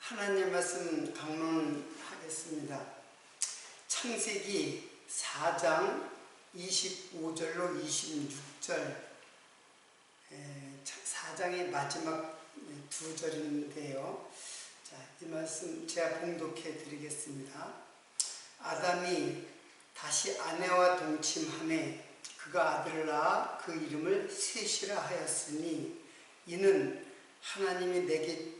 하나님 말씀 강론하겠습니다. 창세기 4장 25절로 26절 4장의 마지막 두 절인데요. 자, 이 말씀 제가 봉독해 드리겠습니다. 아담이 다시 아내와 동침하매 그가 아들을 낳아 그 이름을 셋이라 하였으니 이는 하나님이 내게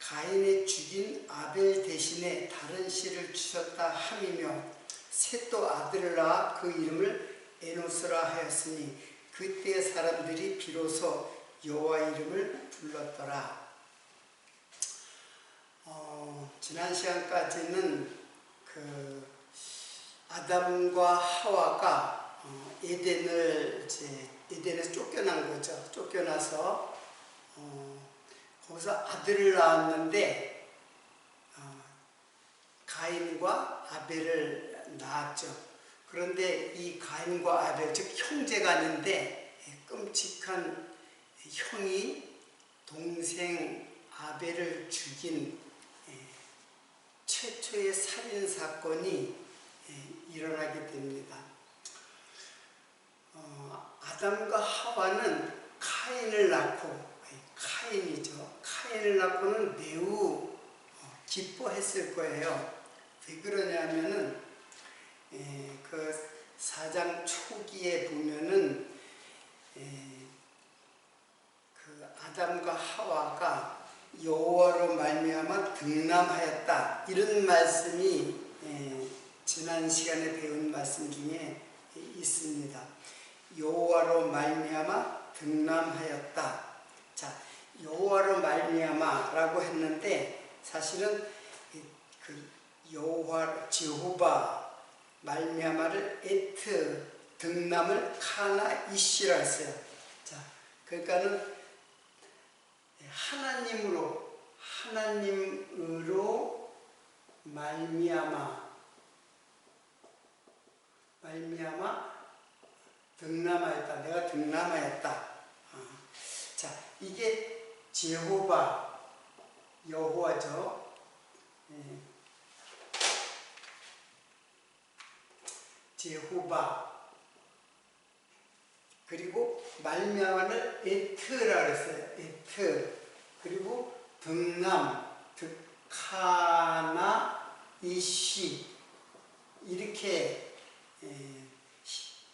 가인의 죽인 아벨 대신에 다른 씨를 주셨다 함이며 셋도 아들을 낳아 그 이름을 에노스라 하였으니 그때 사람들이 비로소 여호와 이름을 불렀더라. 지난 시간까지는 아담과 하와가 에덴에서 쫓겨난 거죠. 쫓겨나서 거기서 아들을 낳았는데 가인과 아벨을 낳았죠. 그런데 이 가인과 아벨, 즉 형제간인데 끔찍한 형이 동생 아벨을 죽인 최초의 살인사건이 일어나게 됩니다. 아담과 하와는 카인을 낳고, 카인을 낳고는 매우 기뻐했을 거예요. 왜 그러냐면은 그 4장 초기에 보면은 그 아담과 하와가 여호와로 말미암아 등남하였다, 이런 말씀이 지난 시간에 배운 말씀 중에 있습니다. 여호와로 말미암아 등남하였다. 자, 여호와로 말미암아라고 했는데 사실은 그 여호와 제호바 말미암아를 에트, 등남을 카나 이시라 했어요. 자, 그러니까는 하나님으로 말미암아 등남하였다. 내가 등남하였다. 자, 이게 제호바, 여호와죠. 제호바. 그리고 말미암아를 에트라 그랬어요. 에트. 그리고 등남, 카나, 이시, 이렇게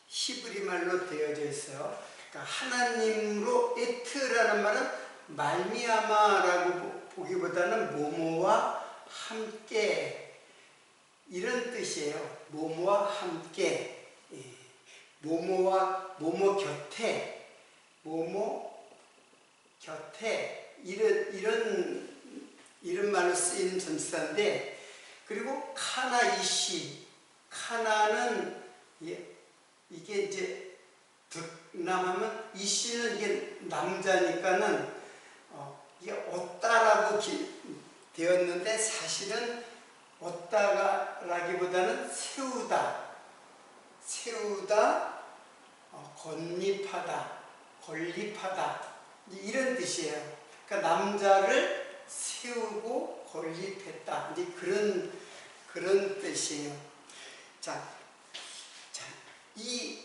히브리 말로 되어져 있어요. 그러니까 하나님으로 에트라는 말은 말미암아라고 보기보다는 모모와 함께, 이런 뜻이에요. 모모와 함께, 모모 곁에 이런 말로 쓰이는 전치사인데, 그리고 카나 이시, 카나는 이게 이제 등남하면 이시는 이게 남자니까는 이게 얻다라고 되었는데 사실은 얻다라기보다는 세우다, 건립하다, 이런 뜻이에요. 그러니까 남자를 세우고 건립했다, 이제 그런 뜻이에요. 자, 이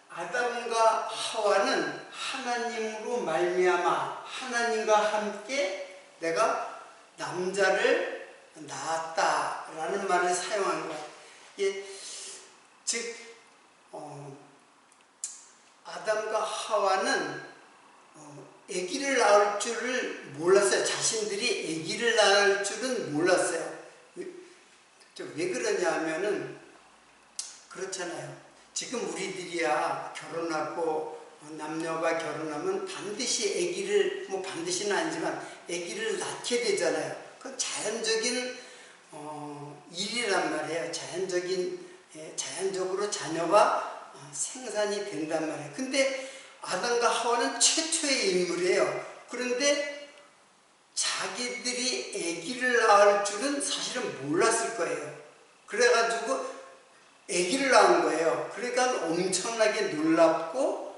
아담과 하와는 하나님으로 말미암아 하나님과 함께 내가 남자를 낳았다라는 말을 사용한 거예요. 즉 아담과 하와는 아기를 낳을 줄을 몰랐어요. 자신들이 아기를 낳을 줄은 몰랐어요. 왜 그러냐 하면은 그렇잖아요. 지금 우리들이야 결혼하고 남녀가 결혼하면 반드시 아기를, 반드시는 아니지만 아기를 낳게 되잖아요. 그건 자연적인 일이란 말이에요. 자연적으로 자녀가 생산이 된단 말이에요. 근데 아담과 하와는 최초의 인물이에요. 그런데 자기들이 아기를 낳을 줄은 사실은 몰랐을 거예요. 그래가지고 아기를 낳은 거예요. 그러니까 엄청나게 놀랍고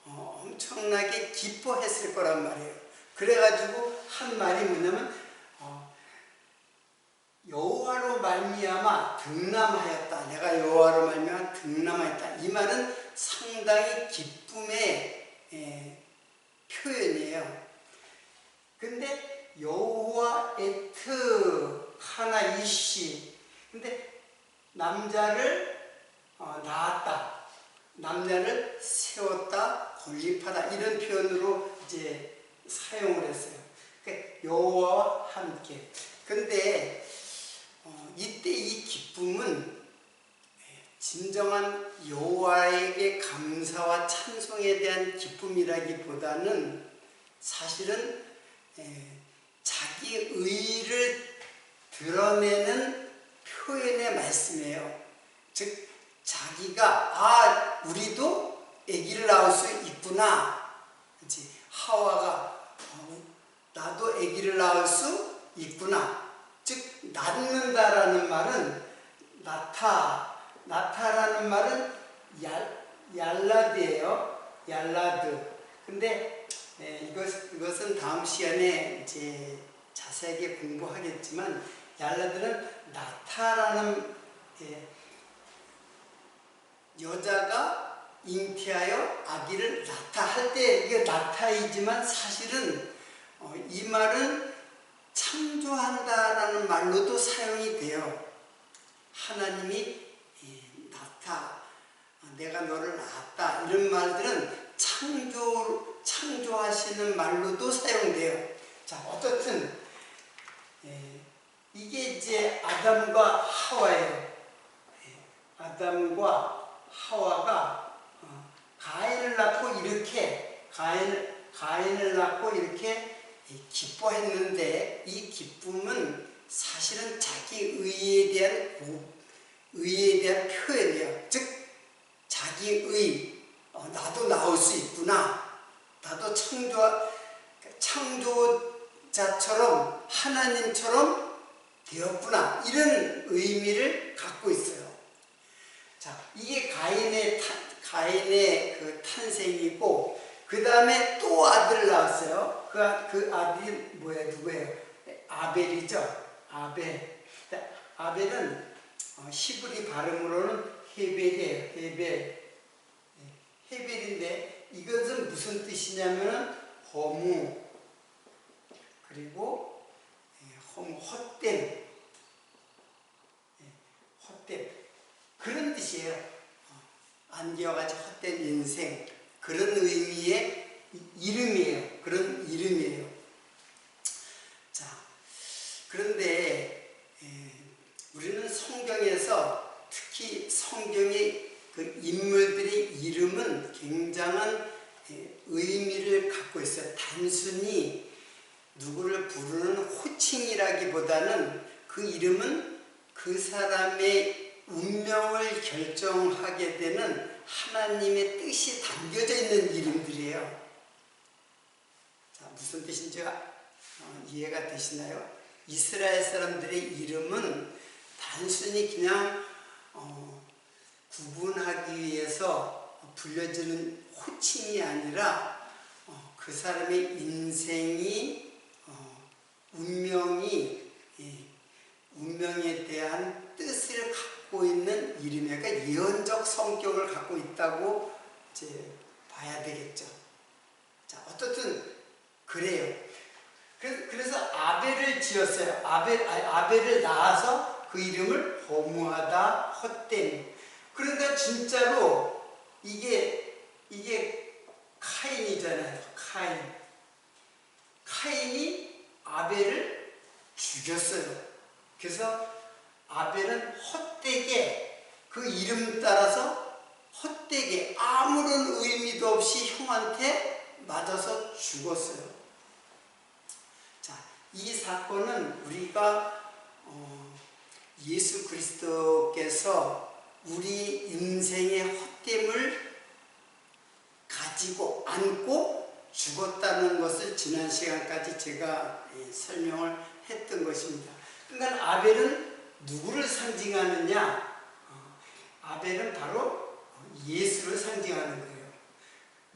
엄청나게 기뻐했을 거란 말이에요. 그래가지고 한 말이 뭐냐면 여호와로 말미암아 등남하였다. 내가 여호와로 말미암아 등남하였다. 이 말은 상당히 기쁨의 표현이에요. 근데 여호와 에트 하나 이시. 근데 남자를 낳았다. 남자를 세웠다. 건립하다. 이런 표현으로 이제 사용을 했어요. 그러니까 여호와와 함께. 근데 이때 이 기쁨은 진정한 여호와에게 감사와 찬송에 대한 기쁨이라기보다는 사실은 자기 의의를 드러내는 표현의 말씀이에요. 즉 자기가 우리도 아기를 낳을 수 있구나. 그치? 하와가 나도 아기를 낳을 수 있구나. 즉 낳는다라는 말은 나타라는 말은 얄라드예요. 얄라드. 근데 이것은 다음 시간에 이제 자세하게 공부하겠지만 얄라드는 나타라는 여자가 잉태하여 아기를 낳다 할 때 이게 낳다이지만 사실은 이 말은 창조한다라는 말로도 사용이 돼요. 하나님이 낳다, 내가 너를 낳았다 이런 말들은 창조하시는 말로도 사용돼요. 자, 어떻든 이게 이제 아담과 하와예요. 아담과 하와가 가인을 낳고 이렇게 가인을 낳고 이렇게 기뻐했는데 이 기쁨은 사실은 자기 의에 대한 표현이에요. 즉 자기의 나도 나올 수 있구나. 나도 창조자처럼 하나님처럼 되었구나. 이런 의미를 갖고 있어요. 자, 이게 가인의 그 탄생이고, 그 다음에 또 아들을 낳았어요. 그 아들이 누구예요? 아벨이죠. 아벨은 히브리 발음으로는 헤벨이에요. 헤벨인데 이것은 무슨 뜻이냐면은 허무, 그리고 헛됨, 그런 뜻이에요. 안개와같이 헛된 인생, 그런 의미의 이름이에요. 그런 이름이에요. 자, 그런데 우리는 성경에서 특히 성경의 그 인물들의 이름은 굉장한 의미를 갖고 있어요. 단순히 누구를 부르는 호칭이라기보다는 그 이름은 그 사람의 운명을 결정하게 되는 하나님의 뜻이 담겨져 있는 이름들이에요. 자, 무슨 뜻인지 이해가 되시나요? 이스라엘 사람들의 이름은 단순히 그냥 구분하기 위해서 불려지는 호칭이 아니라 그 사람의 인생이 운명에 대한 뜻을 갖고 있는 이름이에요. 그러니까 예언적 성격을 갖고 있다고 이제 봐야 되겠죠. 자, 어떻든 그래요. 그래서 아벨을 지었어요. 아벨을 낳아서 그 이름을 허무하다, 헛된. 그러니까 진짜로 이게 카인이잖아요. 카인이 아벨을 죽였어요. 그래서 아벨은 헛되게 그 이름 따라서 헛되게 아무런 의미도 없이 형한테 맞아서 죽었어요. 자, 이 사건은 우리가 예수 그리스도께서 우리 인생의 헛됨을 가지고 안고 죽었다는 것을 지난 시간까지 제가 설명을 했던 것입니다. 그러니까 아벨은 누구를 상징하느냐? 아벨은 바로 예수를 상징하는 거예요.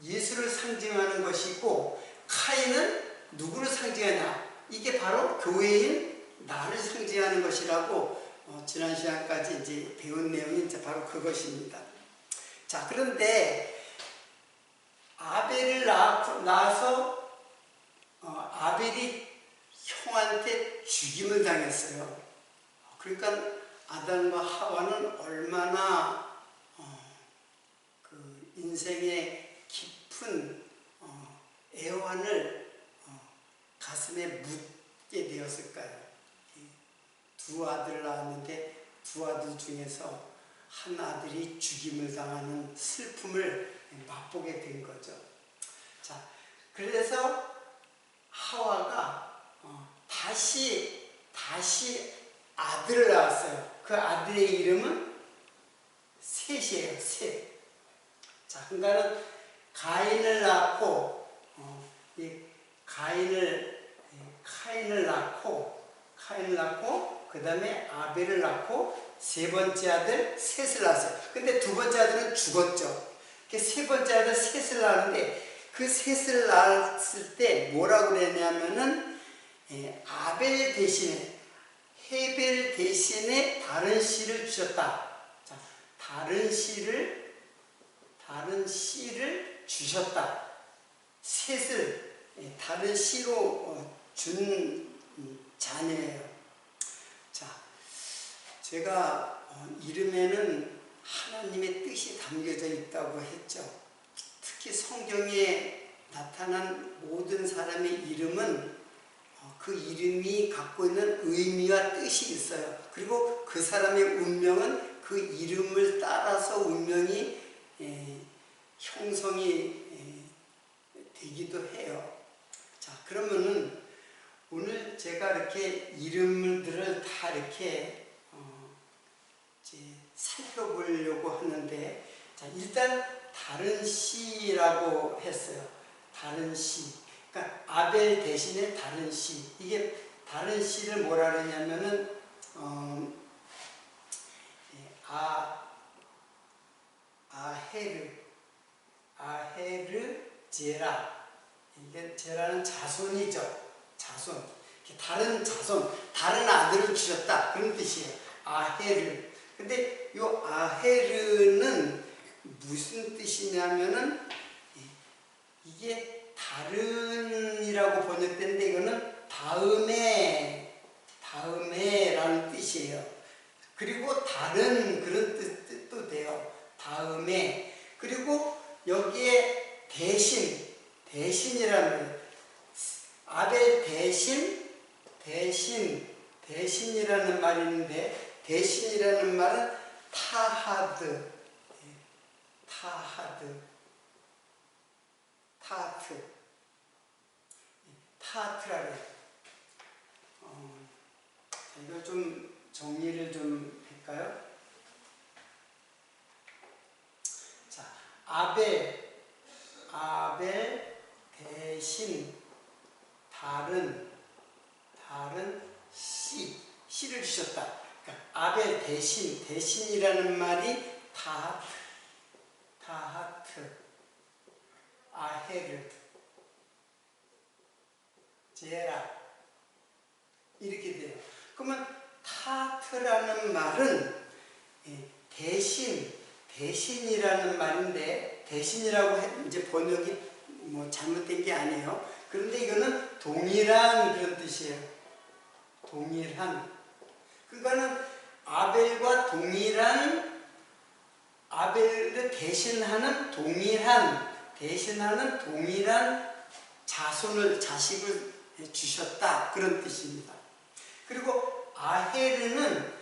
예수를 상징하는 것이고, 카인은 누구를 상징하냐? 이게 바로 교회인 나를 상징하는 것이라고 지난 시간까지 이제 배운 내용이 이제 바로 그것입니다. 자, 그런데 아벨을 낳아서 아벨이 형한테 죽임을 당했어요. 그러니까 아담과 하와는 얼마나 그 인생의 깊은 애환을 가슴에 묻게 되었을까요? 두 아들을 낳았는데 두 아들 중에서 한 아들이 죽임을 당하는 슬픔을 맛보게 된 거죠. 자, 그래서 하와가 다시 아들을 낳았어요. 그 아들의 이름은 셋이에요. 셋. 자, 그러니까는 가인을 낳고 카인을 낳고 그 다음에 아벨을 낳고 세 번째 아들 셋을 낳았어요. 근데 두 번째 아들은 죽었죠. 세 번째 아들 셋을 낳았는데 그 셋을 낳았을 때 뭐라고 그랬냐면은 아벨 대신에 헤벨 대신에 다른 씨를 주셨다. 자, 다른 씨를 주셨다. 셋을 다른 씨로 준 자녀예요. 자, 제가 이름에는 하나님의 뜻이 담겨져 있다고 했죠. 특히 성경에 나타난 모든 사람의 이름은 그 이름이 갖고 있는 의미와 뜻이 있어요. 그리고 그 사람의 운명은 그 이름을 따라서 운명이 형성이 되기도 해요. 자, 그러면은 오늘 제가 이렇게 이름들을 다 이렇게 이제 살펴보려고 하는데, 자, 일단 다른 씨라고 했어요. 다른 씨. 그러니까 아벨 대신에 다른 씨. 이게 다른 씨를 뭐라 그러냐면은 아헤르 제라. 이게 제라는 자손이죠. 자손. 다른 자손, 다른 아들을 주셨다. 그런 뜻이에요. 아헤르. 근데 이 아헤르는 무슨 뜻이냐면은 이게 다른이라고 번역되는데 이거는 다음에라는 뜻이에요. 그리고 다른 그런 뜻도 돼요. 다음에. 그리고 여기에 대신이라는 거예요. 아벨 대신이라는 말이 있는데, 대신이라는 말은 타하트라는 이걸 좀 정리를 좀 할까요? 자, 아벨 대신 다른 씨를 주셨다. 그러니까 아벨 대신이라는 말이 타하트, 아헤르, 제라 이렇게 돼요. 그러면 타하트라는 말은 대신이라는 말인데, 대신이라고 이제 번역이 뭐 잘못된 게 아니에요. 그런데 이거는 동일한 그런 뜻이에요. 동일한. 그러니까는 아벨을 대신하는 동일한 자식을 주셨다. 그런 뜻입니다. 그리고 아헤르는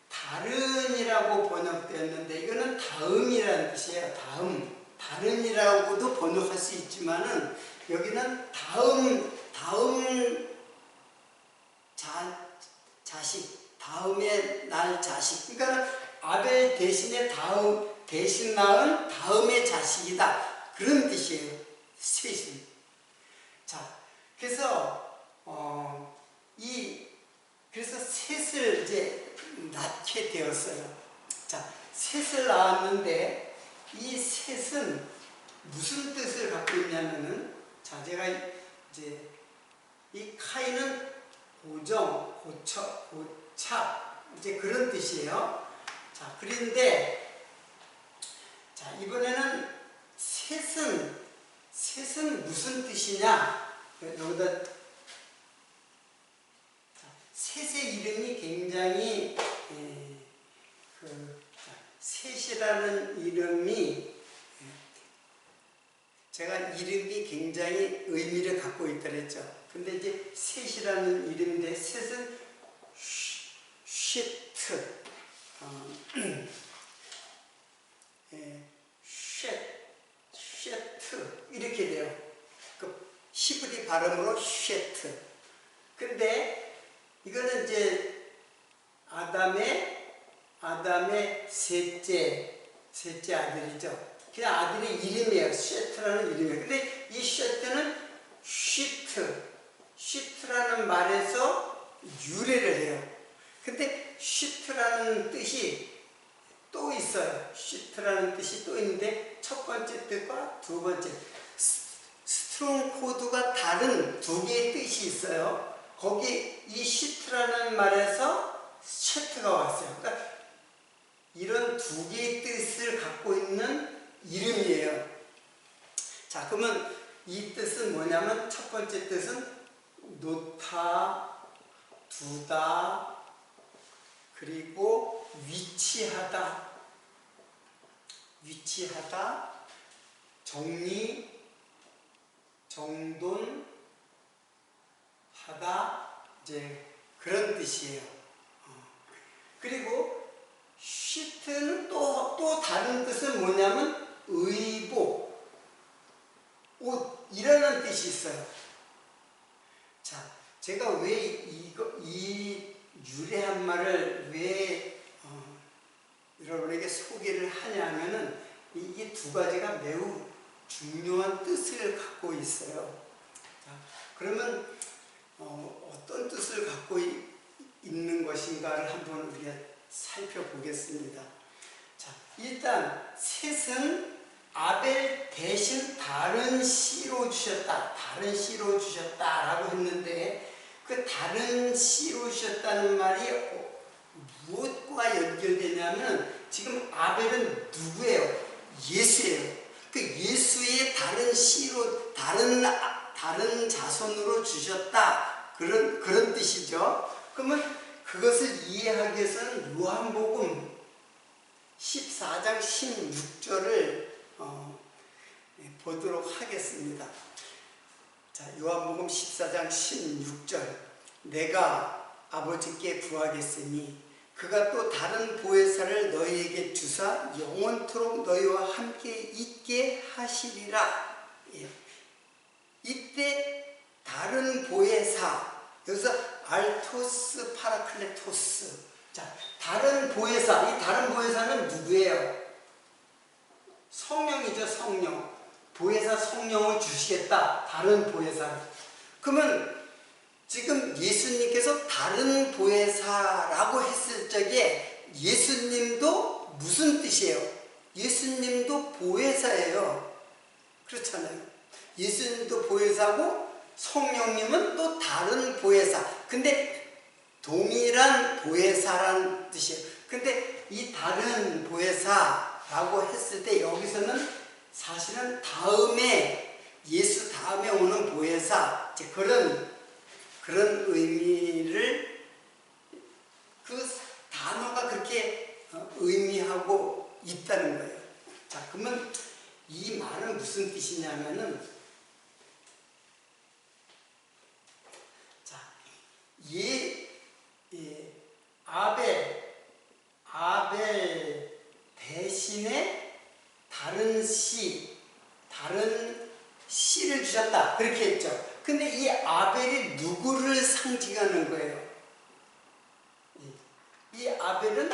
다른이라고 번역되었는데 이거는 다음이라는 뜻이에요. 다른이라고도 번역할 수 있지만은 여기는 다음 자식, 다음에 날 자식. 그러니까 아벨 대신에 대신 낳은 다음의 자식이다. 그런 뜻이에요. 셋이. 자, 그래서 그래서 셋을 이제 낳게 되었어요. 자, 셋을 낳았는데 이 셋은 무슨 뜻을 갖고 있냐면은, 자, 제가 이제 이 카인은 고정, 고착 이제 그런 뜻이에요. 자, 그런데 자, 이번에는 셋은 무슨 뜻이냐? 여기다 셋의 이름이 굉장히 셋이라는 이름이 제가 이름이 굉장히 의미를 갖고 있다 그랬죠. 근데 이제 셋이라는 이름인데 셋은 쉐트 쉐트 이렇게 돼요. 그 히브리 발음으로 쉐트. 근데 이거는 이제 아담의 셋째 아들이죠. 그냥 아들의 이름이에요. 쉐트라는 이름이에요. 근데 이 쉐트는 쉬트라는 말에서 유래를 해요. 근데 쉬트라는 뜻이 또 있어요. 쉬트라는 뜻이 또 있는데 첫 번째 뜻과 두 번째 스트롱 코드가 다른 두 개의 뜻이 있어요. 거기 이 쉬트라는 말에서 쉐트가 왔어요. 그러니까 이런 두 개의 뜻을 갖고 있는 이름이에요. 자, 그러면 이 뜻은 뭐냐면 첫 번째 뜻은 놓다, 두다, 그리고 위치하다, 정리, 정돈하다, 이제 그런 뜻이에요. 그리고 쉬트는 또 다른 뜻은 뭐냐면 의복, 옷, 이라는 뜻이 있어요. 자, 제가 왜 이 유래한 말을 왜 여러분에게 소개를 하냐면은 이게 두 가지가 매우 중요한 뜻을 갖고 있어요. 자, 그러면 어떤 뜻을 갖고 있는 것인가를 한번 우리가 살펴보겠습니다. 자, 일단 셋은 아벨 대신 다른 씨로 주셨다라고 했는데 그 다른 씨로 주셨다는 말이 무엇과 연결되냐면 지금 아벨은 누구예요? 예수예요. 그 예수의 다른 씨로 다른 자손으로 주셨다 그런 뜻이죠. 그러면 그것을 이해하기 위해서는 요한복음 14장 16절을 보도록 하겠습니다. 자, 요한복음 14장 16절. 내가 아버지께 구하겠으니 그가 또 다른 보혜사를 너희에게 주사 영원토록 너희와 함께 있게 하시리라. 예. 이때 다른 보혜사, 여기서 알토스 파라클레토스. 자, 다른 보혜사, 이 다른 보혜사는 누구예요? 성령이죠, 성령. 보혜사 성령을 주시겠다. 다른 보혜사. 그러면 지금 예수님께서 다른 보혜사라고 했을 적에 예수님도 무슨 뜻이에요? 예수님도 보혜사예요. 그렇잖아요. 예수님도 보혜사고 성령님은 또 다른 보혜사. 근데 동일한 보혜사라는 뜻이에요. 근데 이 다른 보혜사라고 했을 때 여기서는 사실은 예수 다음에 오는 보혜사, 그런 의미를 그 단어가 그렇게 의미하고 있다는 거예요. 자, 그러면 이 말은 무슨 뜻이냐면은, 자, 아벨 대신에 다른 씨를 주셨다. 그렇게 했죠. 근데 이 아벨이 누구를 상징하는 거예요? 이 아벨은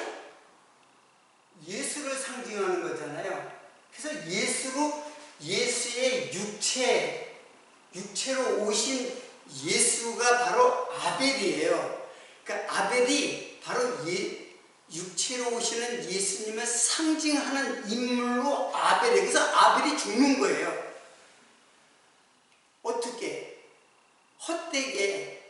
예수를 상징하는 거잖아요. 그래서 예수의 육체로 오신 예수가 바로 아벨이에요. 그러니까 아벨이 바로 육체로 오시는 예수님을 상징하는 인물로 아벨이에요. 그래서 아벨이 죽는 거예요. 어떻게? 헛되게.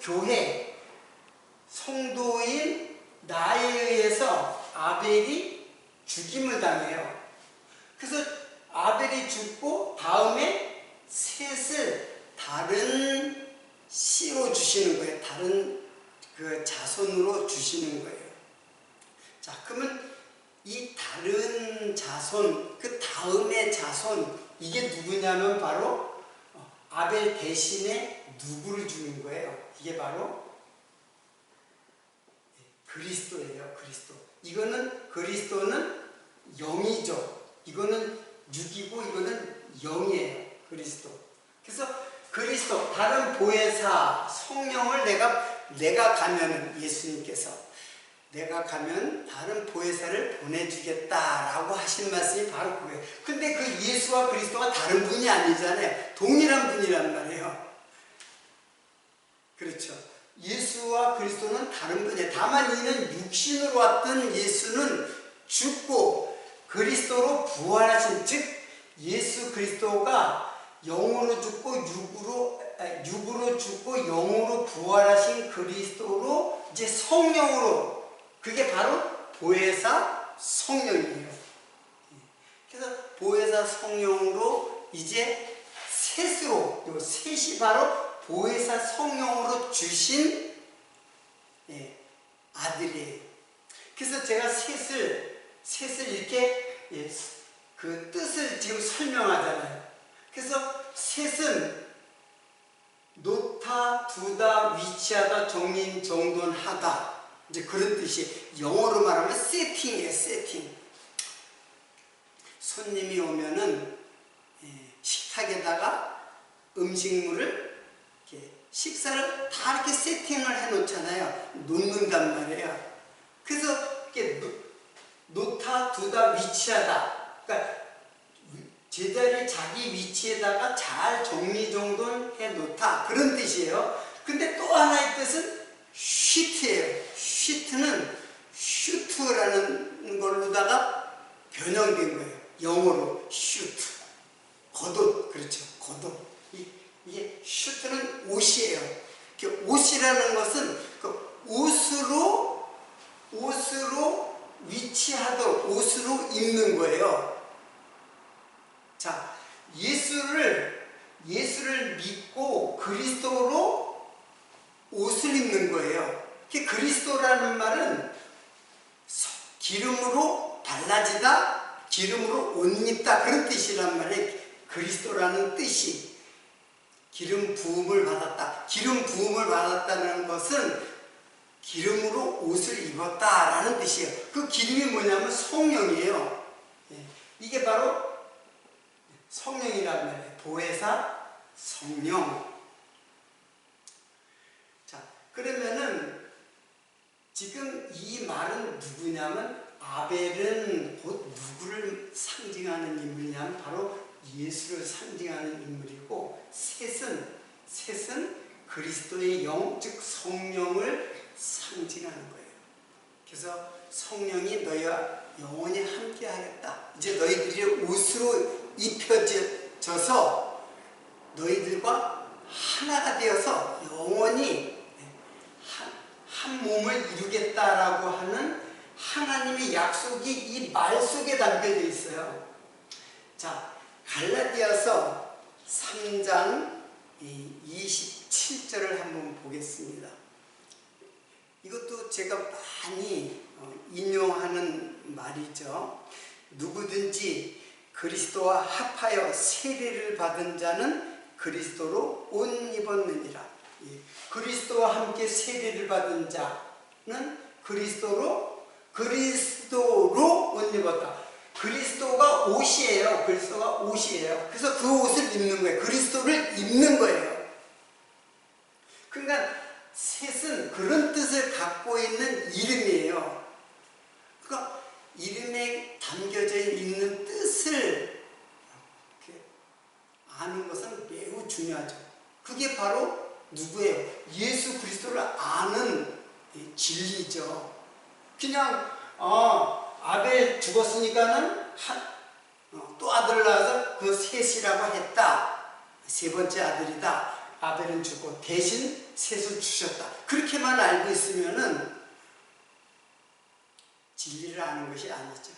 교회 성도인 나에 의해서 아벨이 죽임을 당해요. 그래서 아벨이 죽고 다음에 셋을 다른 씨로 주시는 거예요. 다른 그 자손으로 주시는 거예요. 자, 그러면 이 다른 자손, 그 다음의 자손, 이게 누구냐면 바로 아벨 대신에 누구를 주는 거예요? 이게 바로 그리스도예요. 그리스도. 이거는 그리스도는 영이죠. 이거는 육이고 이거는 영이에요. 그리스도. 그래서 그리스도, 다른 보혜사 성령을 내가 가면은, 예수님께서 내가 가면 다른 보혜사를 보내주겠다라고 하신 말씀이 바로 그거예요. 근데 그 예수와 그리스도가 다른 분이 아니잖아요. 동일한 분이란 말이에요. 그렇죠. 예수와 그리스도는 다른 분이에요. 다만 이는 육신으로 왔던 예수는 죽고 그리스도로 부활하신, 즉 예수 그리스도가 영으로 죽고 육으로 죽고 영으로 부활하신 그리스도로 이제 성령으로, 그게 바로 보혜사 성령이에요. 그래서 보혜사 성령으로 이제 셋으로, 요 셋이 바로 보혜사 성령으로 주신 아들이에요. 그래서 제가 셋을 이렇게 그 뜻을 지금 설명하잖아요. 그래서 셋은 놓다, 두다, 위치하다, 정린, 정돈하다, 이제 그런 뜻이, 영어로 말하면 세팅이에요. 세팅. 손님이 오면은 식탁에다가 음식물을 이렇게, 식사를 다 이렇게 세팅을 해 놓잖아요. 놓는단 말이에요. 그래서 이렇게 놓다, 두다, 위치하다. 그러니까 제자리 자기 위치에다가 잘 정리정돈 해 놓다, 그런 뜻이에요. 근데 또 하나의 뜻은 쉬트예요. 쉬트는 슈트라는 걸로다가 변형된 거예요. 영어로 슈트, 겉옷. 그렇죠. 겉옷. 이게 슈트는 옷이에요. 옷이라는 것은 그 옷으로 위치하도록, 옷으로 입는 거예요. 자, 예수를 믿고 그리스도로 옷을 입는 거예요. 그리스도라는 말은 기름으로 발라지다, 기름으로 옷 입다, 그런 뜻이란 말이에요. 그리스도라는 뜻이 기름 부음을 받았다. 기름 부음을 받았다는 것은 기름으로 옷을 입었다라는 뜻이에요. 그 기름이 뭐냐면 성령이에요. 이게 바로 성령이란 말이에요. 보혜사 성령. 자, 그러면은 지금 이 말은 누구냐면, 아벨은 곧 누구를 상징하는 인물이냐면 바로 예수를 상징하는 인물이고, 셋은 그리스도의 영, 즉 성령을 상징하는 거예요. 그래서 성령이 너희와 영원히 함께 하겠다. 이제 너희들이 옷으로 입혀져서 너희들과 하나가 되어서 영원히 한 몸을 이루겠다라고 하는 하나님의 약속이 이 말 속에 담겨져 있어요. 자, 갈라디아서 3장 27절을 한번 보겠습니다. 이것도 제가 많이 인용하는 말이죠. 누구든지 그리스도와 합하여 세례를 받은 자는 그리스도로 옷 입었느니라. 그리스도와 함께 세례를 받은 자는 그리스도로 옷 입었다. 그리스도가 옷이에요. 그리스도가 옷이에요. 그래서 그 옷을 입는 거예요. 그리스도를 입는 거예요. 그러니까 셋은 그런 뜻을 갖고 있는 이름이에요. 그러니까 이름에 담겨져 있는 뜻을 아는 것은 매우 중요하죠. 그게 바로 누구예요? 예수 그리스도를 아는 진리죠. 그냥 아벨 죽었으니까는 또 아들을 낳아서 그 셋이라고 했다. 세 번째 아들이다. 아벨은 죽고 대신 셋을 주셨다. 그렇게만 알고 있으면은 진리를 아는 것이 아니죠.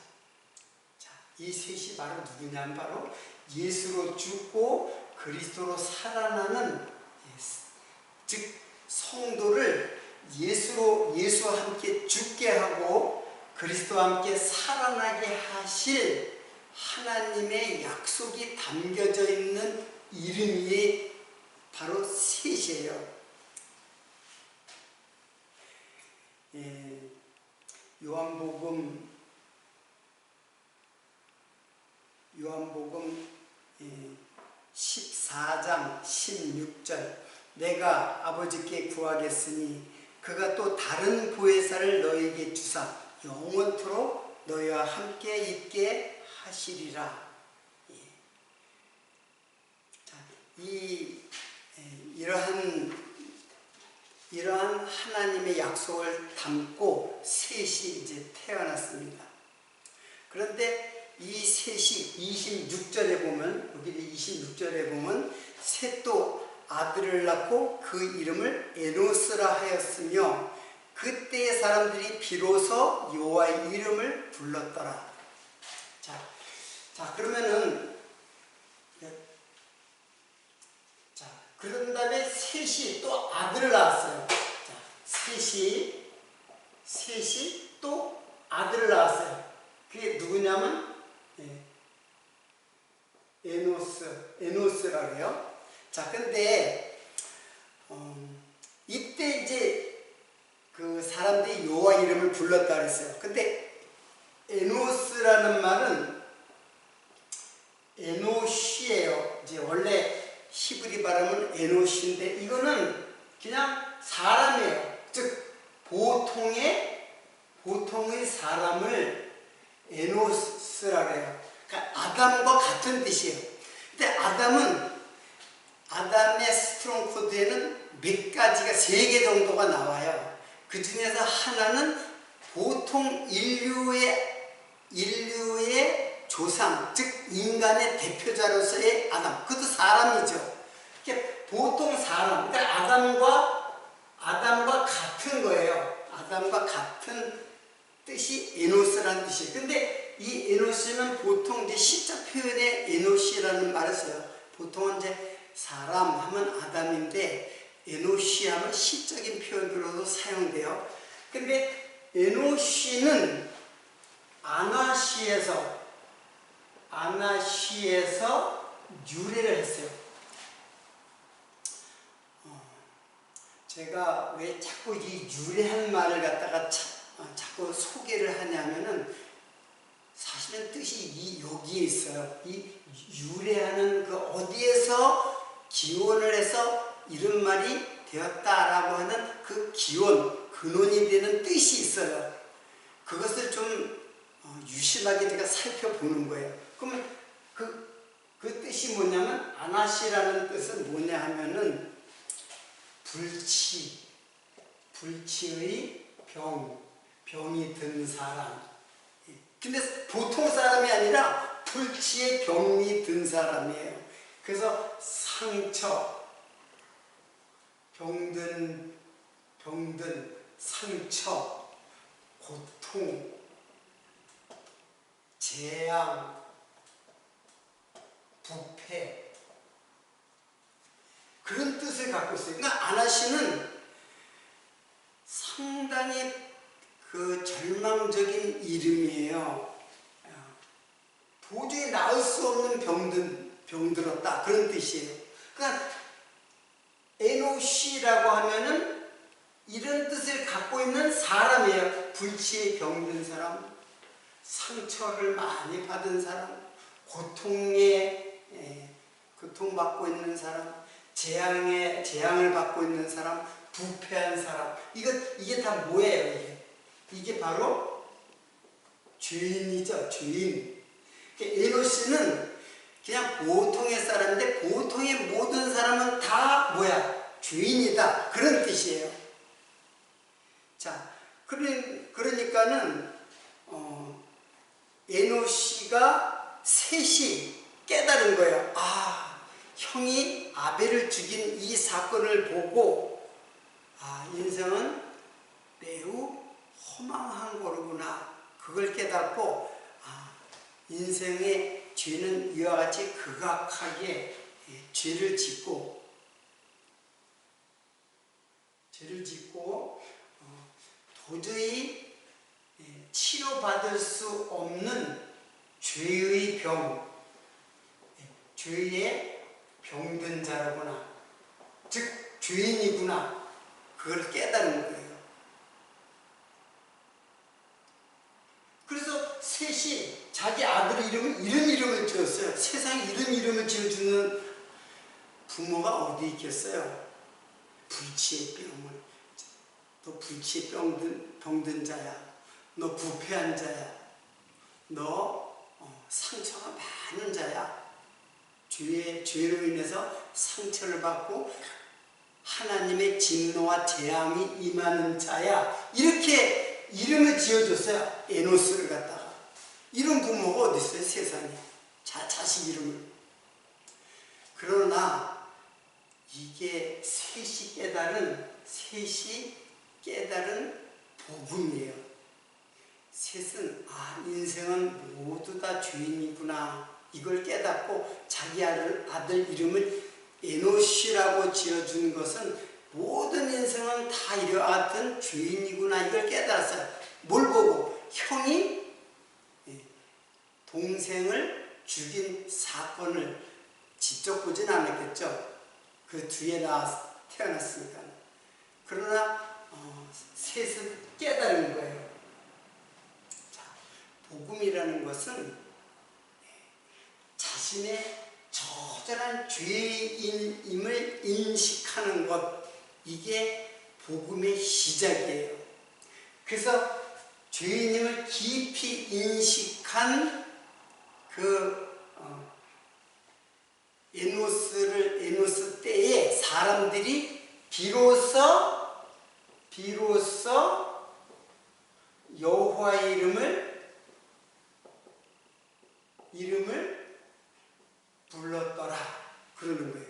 자, 이 셋이 바로 누구냐면 바로 예수로 죽고 그리스도로 살아나는 즉 성도를 예수와 함께 죽게 하고 그리스도와 함께 살아나게 하실 하나님의 약속이 담겨져 있는 이름이 바로 셋이에요. 요한복음 14장 16절 내가 아버지께 구하겠으니 그가 또 다른 보혜사를 너에게 주사 영원토록 너희와 함께 있게 하시리라. 자, 이러한 하나님의 약속을 담고 셋이 이제 태어났습니다. 그런데 이 셋이 26절에 보면, 여기 26절에 보면 셋도 아들을 낳고 그 이름을 에노스라 하였으며 그때의 사람들이 비로소 여호와의 이름을 불렀더라. 자 그러면은 그런 다음에 셋이 또 아들을 낳았어요. 자, 셋이 또 아들을 낳았어요. 그게 누구냐면 에노스라고 해요. 자, 근데 이때 이제 그 사람들이 여호와 이름을 불렀다 그랬어요. 근데 에노스라는 말은 에노시예요. 이제 원래 히브리 발음은 에노시인데 이거는 그냥 사람이에요. 즉 보통의 사람을 에노스라고 해요. 그러니까 아담과 같은 뜻이에요. 근데 아담의 스트롱 코드에는 몇 가지가 3개 정도가 나와요. 그 중에서 하나는 보통 인류의 조상, 즉 인간의 대표자로서의 아담, 그것도 사람이죠. 보통 사람, 그러니까 아담과 같은 거예요. 아담과 같은 뜻이 에노스라는 뜻이에요. 근데 이 에노스는 보통 이제 시적 표현에 에노시라는 말을 써요. 보통은 이제 사람 하면 아담인데 에노시 하면 시적인 표현으로도 사용돼요. 근데 에노시는 아나시에서 유래를 했어요. 제가 왜 자꾸 이 유래한 말을 갖다가 자꾸 소개를 하냐면은 사실은 뜻이 여기에 있어요. 이 유래하는 그 어디에서 기원을 해서 이런 말이 되었다라고 하는 그 기원, 근원이 되는 뜻이 있어요. 그것을 좀 유심하게 제가 살펴보는 거예요. 그러면 그 뜻이 뭐냐면 아나시라는 뜻은 뭐냐 하면은 불치의 병이 든 사람. 근데 보통 사람이 아니라 불치의 병이 든 사람이에요. 그래서 상처, 병든 상처, 고통, 재앙, 부패, 그런 뜻을 갖고 있어요. 그러니까 아나시는 상당히 그 절망적인 이름이에요. 도저히 나을 수 없는 병들었다, 그런 뜻이에요. 그러니까 에노시라고 하면은 이런 뜻을 갖고 있는 사람이에요. 불치에 병든 사람, 상처를 많이 받은 사람, 고통받고 있는 사람, 재앙을 받고 있는 사람, 부패한 사람. 이게 다 뭐예요? 이게 바로 죄인이죠. 죄인. 에노시는 그냥 보통의 사람인데 보통의 모든 사람은 다 뭐야? 죄인이다. 그런 뜻이에요. 자, 그러니까는 에노시가 셋이 깨달은 거예요. 형이 아벨을 죽인 이 사건을 보고 인생은 매우 허망한 거로구나. 그걸 깨닫고 인생의 죄는 이와 같이 극악하게 죄를 짓고 도저히 치료받을 수 없는 죄의 죄의 병든 자라구나. 즉 죄인이구나. 그걸 깨달은 거예요. 그래서 셋이 자기 아들 이름을 지었어요. 세상에 이름을 지어주는 부모가 어디 있겠어요? 불치의 병을. 너 불치의 병든 자야. 너 부패한 자야. 너 상처가 많은 자야. 죄로 인해서 상처를 받고 하나님의 진노와 재앙이 임하는 자야. 이렇게 이름을 지어줬어요. 에노스를 갖다가. 이런 부모가 어디 있어요, 세상에. 자식 이름을. 그러나 이게 셋이 깨달은 복음이에요. 셋은 인생은 모두 다 죄인이구나. 이걸 깨닫고 자기 아들 이름을 에노시라고 지어준 것은 모든 인생은 다 이와 같은 죄인이구나. 이걸 깨달았어요. 뭘 보고? 형이 동생을 죽인 사건을 직접 보진 않았겠죠. 그 뒤에 태어났으니까. 그러나 셋은 깨달은 거예요. 자, 복음이라는 것은 자신의 처절한 죄인임을 인식하는 것, 이게 복음의 시작이에요. 그래서 죄인임을 깊이 인식한 에노스 때에 사람들이 비로소 여호와의 이름을 불렀더라 그러는 거예요.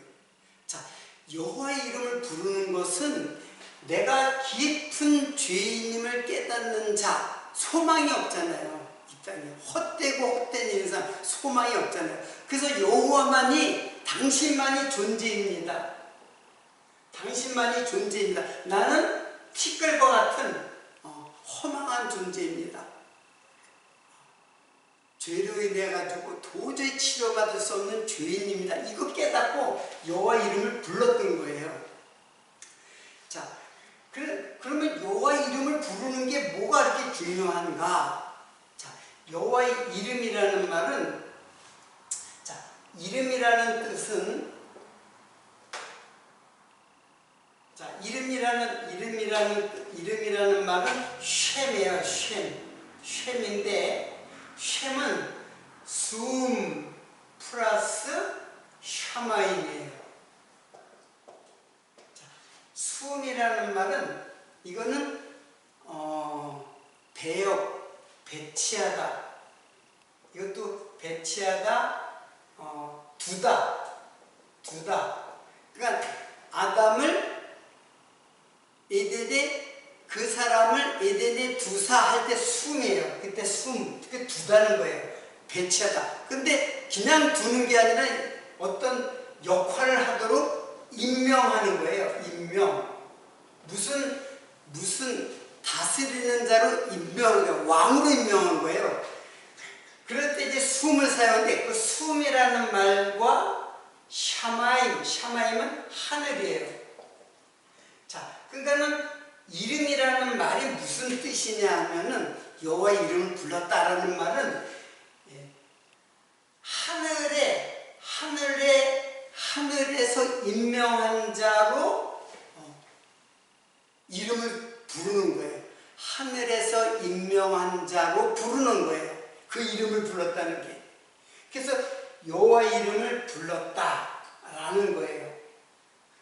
자, 여호와의 이름을 부르는 것은 내가 깊은 죄인임을 깨닫는 자, 소망이 없잖아요. 이 땅에 헛된 인상, 소망이 없잖아요. 그래서 여호와만이, 당신만이 존재입니다. 당신만이 존재입니다. 나는 티끌과 같은 허망한 존재입니다. 죄로 인해 가지고 도저히 치료받을 수 없는 죄인입니다. 이거 깨닫고 여호와 이름을 불렀던 거예요. 자, 그러면 여호와 이름을 부르는 게 뭐가 이렇게 중요한가? 자, 여호와의 이름이라는 말은, 자, 이름이라는 뜻은, 자, 이름이라는 말은 쉔이에요. 쉔인데, 쉔은 숨 플러스 샤마임이에요. 자, 숨이라는 말은, 이거는 배치하다. 이것도 배치하다, 두다. 그러니까 아담을 그 사람을 에덴에 두사할 때 숨이에요. 그때 그게 두다는 거예요. 배치하다. 근데 그냥 두는 게 아니라 어떤 역할을 하도록 임명하는 거예요. 임명. 무슨 다스리는 자로 임명하는 거예요. 왕으로 임명한 거예요. 그럴 때 이제 숨을 사용하는데, 그 숨이라는 말과 샤마임은 하늘이에요. 자, 그러니까는 이름이라는 말이 무슨 뜻이냐 하면은, 여호와의 이름을 불렀다라는 말은 하늘에서 임명한 자로 이름을 부르는 거예요. 하늘에서 임명한 자로 부르는 거예요. 그 이름을 불렀다는 게. 그래서 여호와의 이름을 불렀다라는 거예요.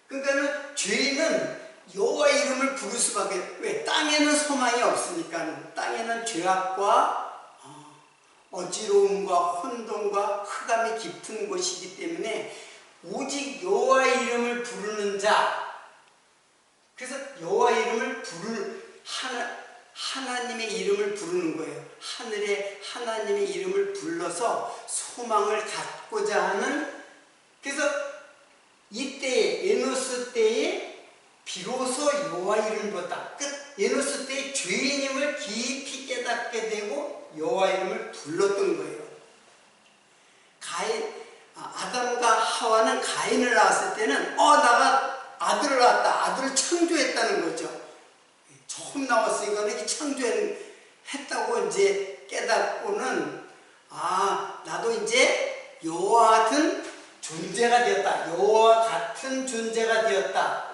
그러니까는 죄인은 여호와의 이름을 부를 수밖에. 왜? 땅에는 소망이 없으니까. 땅에는 죄악과 어지러움과 혼돈과 흑암이 깊은 곳이기 때문에 오직 여호와의 이름을 부르는 자. 그래서 여호와의 이름을 하나님의 이름을 부르는 거예요. 하늘의 하나님의 이름을 불러서 소망을 갖고자 하는. 그래서 이때에 에노스 때에 비로소 여호와의 이름을 불렀다. 에노스 때에 죄인임을 깊이 깨닫게 되고 여호와의 이름을 불렀던 거예요. 아담과 하와는 가인을 낳았을 때는 내가 아들을 낳았다. 아들을 창조했다는 거죠. 처음 나왔으니까 이렇게 창조했다고 이제 깨닫고는 나도 이제 여호와 같은 존재가 되었다. 여호와 같은 존재가 되었다.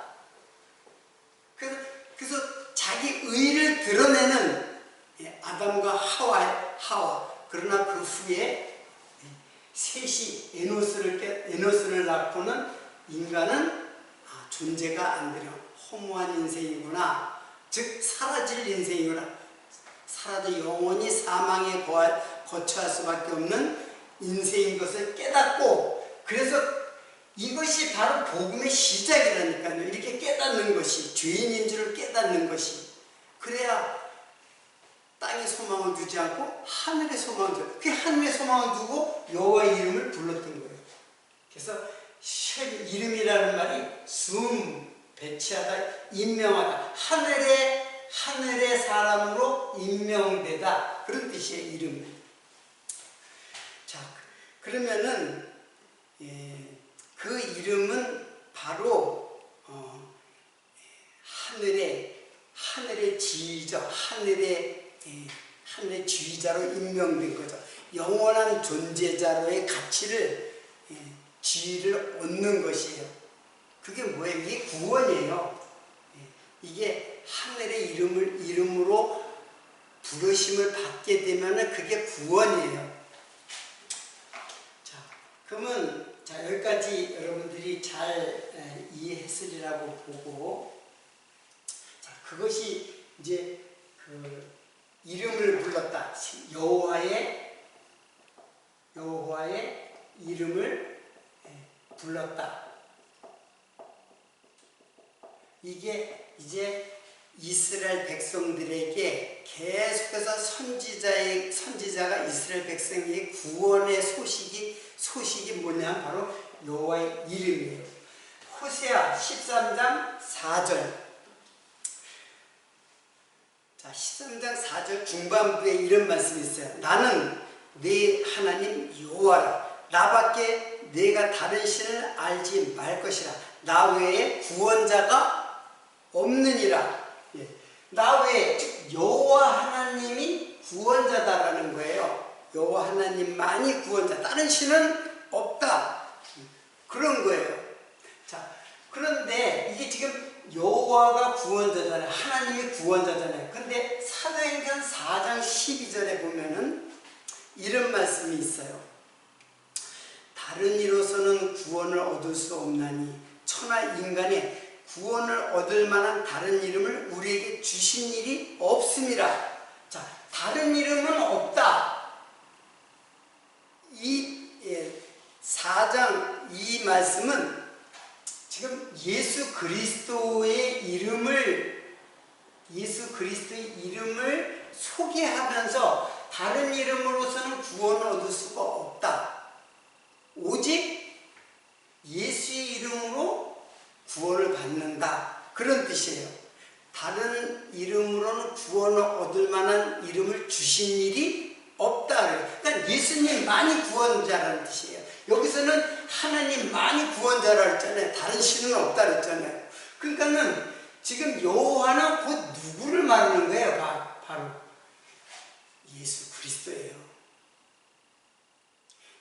그래서 자기 의를 드러내는 아담과 하와. 그러나 그 후에 셋이 에노스를 낳고는 인간은 존재가 안 되려 허무한 인생이구나. 즉 사라질 인생이구나. 영원히 사망에 거처할 수밖에 없는 인생인 것을 깨닫고, 그래서 이것이 바로 복음의 시작이라니까요. 이렇게 깨닫는 것이, 죄인인 줄을 깨닫는 것이. 그래야 땅에 소망을 두지 않고 하늘에 소망을 두고, 그 하늘에 소망을 두고 여호와의 이름을 불렀던 거예요. 그래서 이름이라는 말이 배치하다, 임명하다, 하늘의 사람으로 임명되다, 그런 뜻이에요. 이름. 자, 그러면은 그 이름은 바로 하늘의 지휘자, 하늘의 지휘자로 임명된 거죠. 영원한 존재자로의 가치를, 지위를 얻는 것이에요. 그게 뭐예요? 이게 구원이에요. 이게 하늘의 이름으로 부르심을 받게 되면 그게 구원이에요. 자, 그러면 여기까지 여러분들이 잘 이해했으리라고 보고, 자, 그것이 이제 그 이름을 불렀다. 여호와의 이름을 불렀다. 이게 이제 이스라엘 백성들에게 계속해서 선지자가 이스라엘 백성에게 구원의 소식이 뭐냐, 바로 여호와의 이름이에요. 호세아 13장 4절. 자, 13장 4절 중반부에 이런 말씀이 있어요. 나는 네 하나님 여호와라. 나밖에 내가 다른 신을 알지 말 것이라. 나 외에 구원자가 없느니라. 나 외에, 즉 여호와 하나님이 구원자다라는 거예요. 여호와 하나님만이 구원자, 다른 신은 없다, 그런 거예요. 자, 그런데 이게 지금 여호와가 구원자잖아요. 하나님이 구원자잖아요. 근데 사도행전 4장 12절에 보면은 이런 말씀이 있어요. 다른 이로서는 구원을 얻을 수 없나니 천하 인간의 구원을 얻을 만한 다른 이름을 우리에게 주신 일이 없습니다. 자, 다른 이름은 없다. 이 4장 이 말씀은 지금 예수 그리스도의 이름을 소개하면서 다른 이름으로서는 구원을 얻을 수가 없다. 오직 예수의 이름으로 구원을 받는다, 그런 뜻이에요. 다른 이름으로는 구원을 얻을 만한 이름을 주신 일이 없다. 그러니까 예수님만이 구원자라는 뜻이에요. 여기서는 하나님만이 구원자라고 했잖아요. 다른 신은 없다 그랬잖아요. 그러니까는 지금 여호와는 곧 누구를 말하는 거예요? 바로 예수 그리스도예요.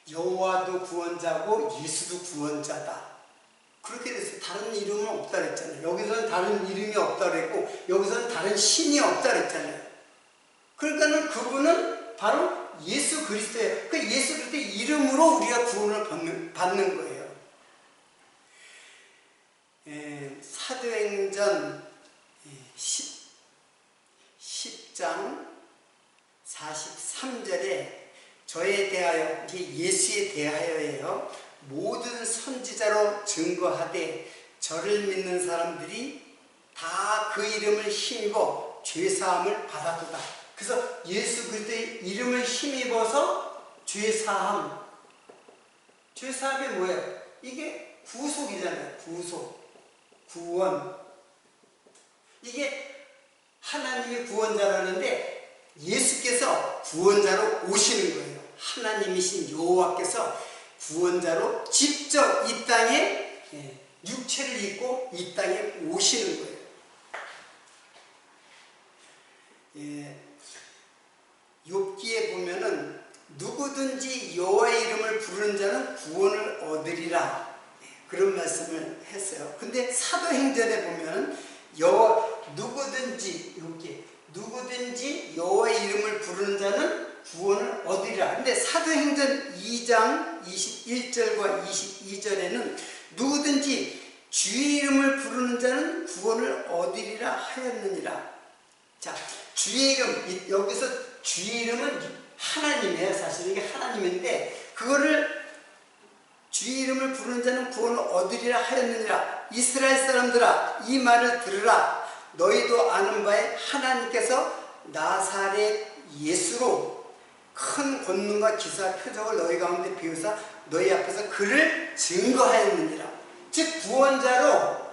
여호와도 구원자고 예수도 구원자다. 그렇게 돼서 다른 이름은 없다 그랬잖아요. 여기서는 다른 이름이 없다 그랬고, 여기서는 다른 신이 없다 그랬잖아요. 그러니까는 그분은 바로 예수 그리스도예요. 그 예수 그리스도의 이름으로 우리가 구원을 받는 거예요. 사도행전 10장 43절에 저에 대하여, 이게 예수에 대하여예요. 모든 선지자로 증거하되 저를 믿는 사람들이 다 그 이름을 힘입어 죄사함을 받았도다. 그래서 예수 그리스도의 이름을 힘입어서 죄사함. 죄사함이 뭐예요? 이게 구속이잖아요. 구속, 구원. 이게 하나님이 구원자라는데 예수께서 구원자로 오시는 거예요. 하나님이신 여호와께서 구원자로 직접 이 땅에 육체를 입고 이 땅에 오시는 거예요. 욥기에 보면은 누구든지 여호와의 이름을 부르는 자는 구원을 얻으리라, 그런 말씀을 했어요. 근데 사도행전에 보면 누구든지 여호와의 이름을 부르는 자는 구원을 얻으리라. 근데 사도행전 2장 21절과 22절에는 누구든지 주의 이름을 부르는 자는 구원을 얻으리라 하였느니라. 자, 주의 이름, 여기서 주의 이름은 하나님이에요. 사실 이게 하나님인데 그거를 주의 이름을 부르는 자는 구원을 얻으리라 하였느니라. 이스라엘 사람들아, 이 말을 들으라. 너희도 아는 바에 하나님께서 나사렛 예수로 큰 권능과 기사 표적을 너희 가운데 비우사 너희 앞에서 그를 증거하였느니라. 즉 구원자로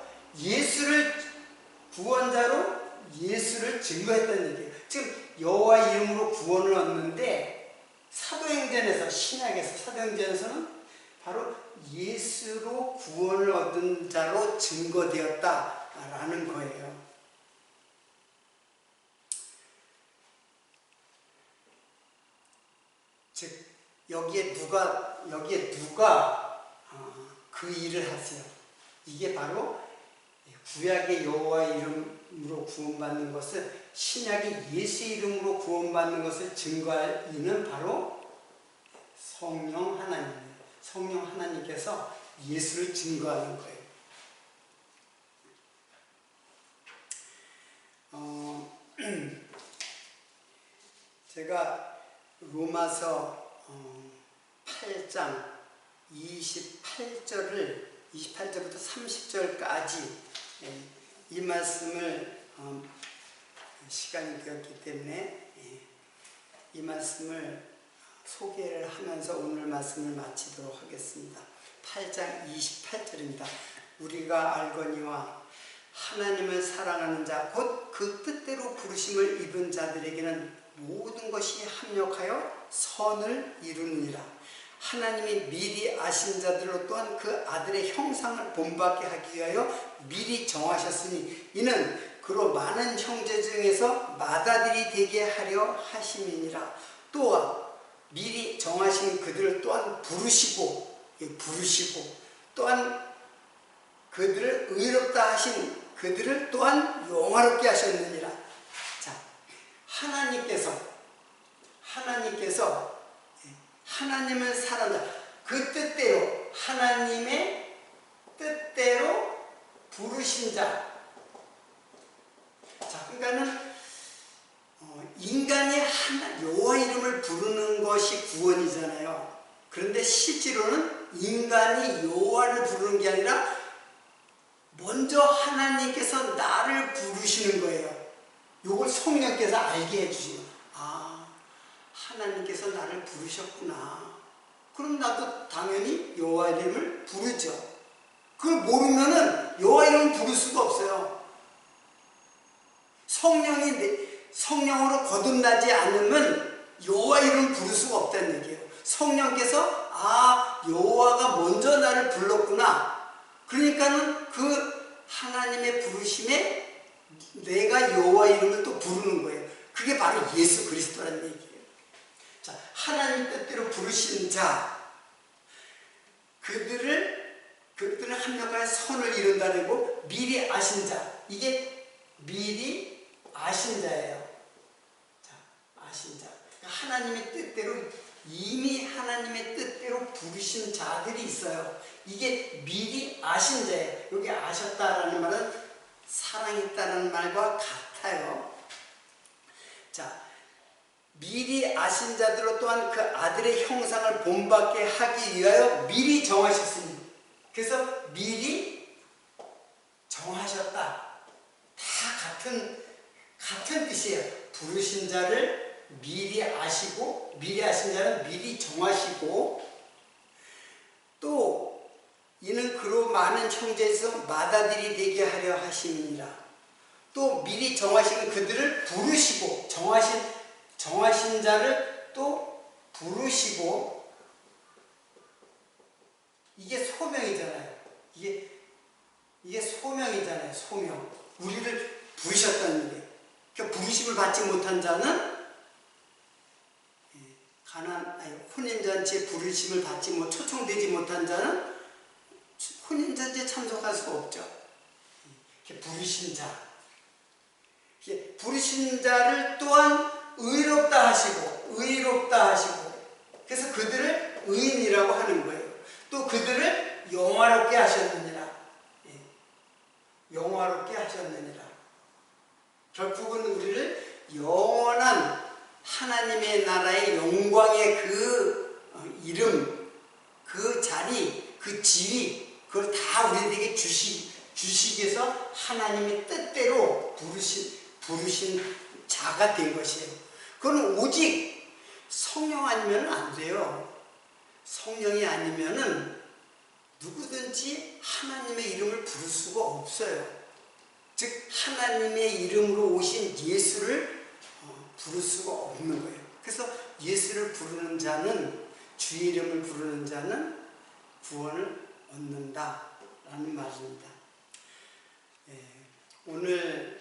예수를 증거했다는 얘기예요. 지금 여호와 이름으로 구원을 얻는데 사도행전에서, 신약에서 사도행전에서는 바로 예수로 구원을 얻은 자로 증거되었다라는 거예요. 즉 여기에 누가 그 일을 하세요. 이게 바로 구약의 여호와의 이름으로 구원받는 것을, 신약의 예수 이름으로 구원받는 것을 증거할 이는 바로 성령 하나님이에요. 성령 하나님께서 예수를 증거하는 거예요. 제가 로마서 8장 28절부터 30절까지 이 말씀을 시간이 되었기 때문에 이 말씀을 소개를 하면서 오늘 말씀을 마치도록 하겠습니다. 8장 28절입니다. 우리가 알거니와 하나님을 사랑하는 자 곧 그 뜻대로 부르심을 입은 자들에게는 모든 것이 합력하여 선을 이루느니라. 하나님이 미리 아신 자들로 또한 그 아들의 형상을 본받게 하기 위하여 미리 정하셨으니 이는 그로 많은 형제 중에서 맏아들이 되게 하려 하심이니라. 또한 미리 정하신 그들을 또한 부르시고 또한 그들을 의롭다 하신 그들을 또한 영화롭게 하셨느니라. 자, 하나님께서 하나님을 사랑한다. 그 뜻대로, 하나님의 뜻대로 부르신 자. 자, 그러니까는 인간이 여호와 이름을 부르는 것이 구원이잖아요. 그런데 실제로는 인간이 여호와를 부르는 게 아니라 먼저 하나님께서 나를 부르시는 거예요. 이걸 성령께서 알게 해주시는 거예요. 아, 하나님께서 나를 부르셨구나. 그럼 나도 당연히 여호와 이름을 부르죠. 그걸 모르면은 여호와 이름을 부를 수가 없어요. 성령으로 거듭나지 않으면 여호와 이름을 부를 수가 없다는 얘기예요. 성령께서 여호와가 먼저 나를 불렀구나. 그러니까는 그 하나님의 부르심에 내가 여호와 이름을 또 부르는 거예요. 그게 바로 예수 그리스도라는 얘기예요. 자, 하나님 뜻대로 부르신 자, 그들을 합력하여 선을 이룬다고 미리 아신 자, 이게 미리 아신 자예요. 자, 아신 자. 하나님의 뜻대로, 이미 하나님의 뜻대로 부르신 자들이 있어요. 이게 미리 아신 자예요. 여기 아셨다라는 말은 사랑했다는 말과 같아요. 자, 미리 아신 자들로 또한 그 아들의 형상을 본받게 하기 위하여 미리 정하셨습니다. 그래서 미리 정하셨다. 다 같은 뜻이에요. 부르신 자를 미리 아시고, 미리 아신 자는 미리 정하시고, 또 이는 그로 많은 형제에서 맏아들이 되게 하려 하심이니라. 또 미리 정하신 그들을 부르시고, 정하신 자를 또 부르시고, 이게 소명이잖아요. 이게 소명이잖아요. 소명. 우리를 부르셨다는 게. 그러니까 부르심을 받지 못한 자는 혼인잔치에 부르심을 받지 초청되지 못한 자는 혼인잔치에 참석할 수가 없죠. 부르신 자. 부르신 자를 또한 의롭다 하시고, 그래서 그들을 의인이라고 하는 거예요. 또 그들을 영화롭게 하셨느니라. 영화롭게 하셨느니라. 결국은 우리를 영원한 하나님의 나라의 영광의 그 이름, 그 자리, 그 지위, 그걸 다 우리에게 주시기 위해서 하나님의 뜻대로 부르신 자가 된 것이에요. 그건 오직 성령 아니면 안 돼요. 성령이 아니면은 누구든지 하나님의 이름을 부를 수가 없어요. 즉 하나님의 이름으로 오신 예수를 부를 수가 없는 거예요. 그래서 예수를 부르는 자는, 주의 이름을 부르는 자는 구원을 얻는다라는 말입니다. 오늘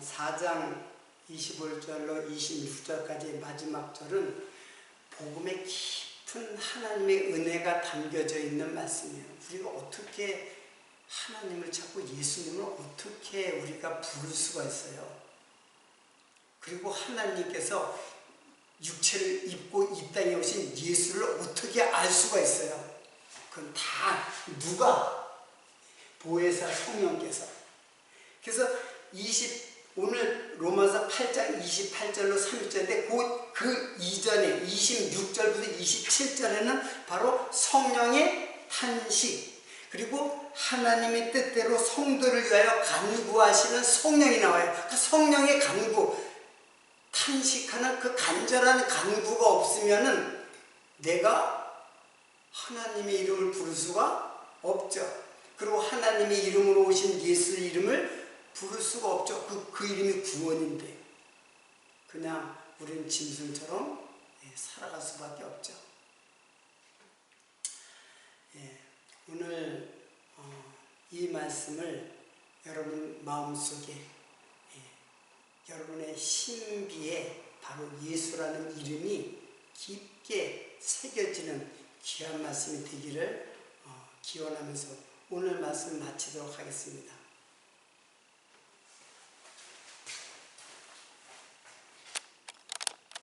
4장 25절로 26절까지의 마지막 절은 복음의 깊은 하나님의 은혜가 담겨져 있는 말씀이에요. 우리가 어떻게 하나님을 찾고 예수님을 어떻게 우리가 부를 수가 있어요. 그리고 하나님께서 육체를 입고 이 땅에 오신 예수를 어떻게 알 수가 있어요. 그건 다 누가? 보혜사 성령께서. 그래서 오늘 로마서 8장 28절로 30절인데 그 이전에 26절부터 27절에는 바로 성령의 탄식, 그리고 하나님의 뜻대로 성도를 위하여 간구하시는 성령이 나와요. 그 성령의 간구, 탄식하는 그 간절한 간구가 없으면은 내가 하나님의 이름을 부를 수가 없죠. 그리고 하나님의 이름으로 오신 예수 이름을 부를 수가 없죠. 그 이름이 구원인데 그냥 우리는 짐승처럼 살아갈 수밖에 없죠. 오늘 이 말씀을 여러분 마음속에, 여러분의 신비에 바로 예수라는 이름이 깊게 새겨지는 귀한 말씀이 되기를 기원하면서 오늘 말씀 마치도록 하겠습니다.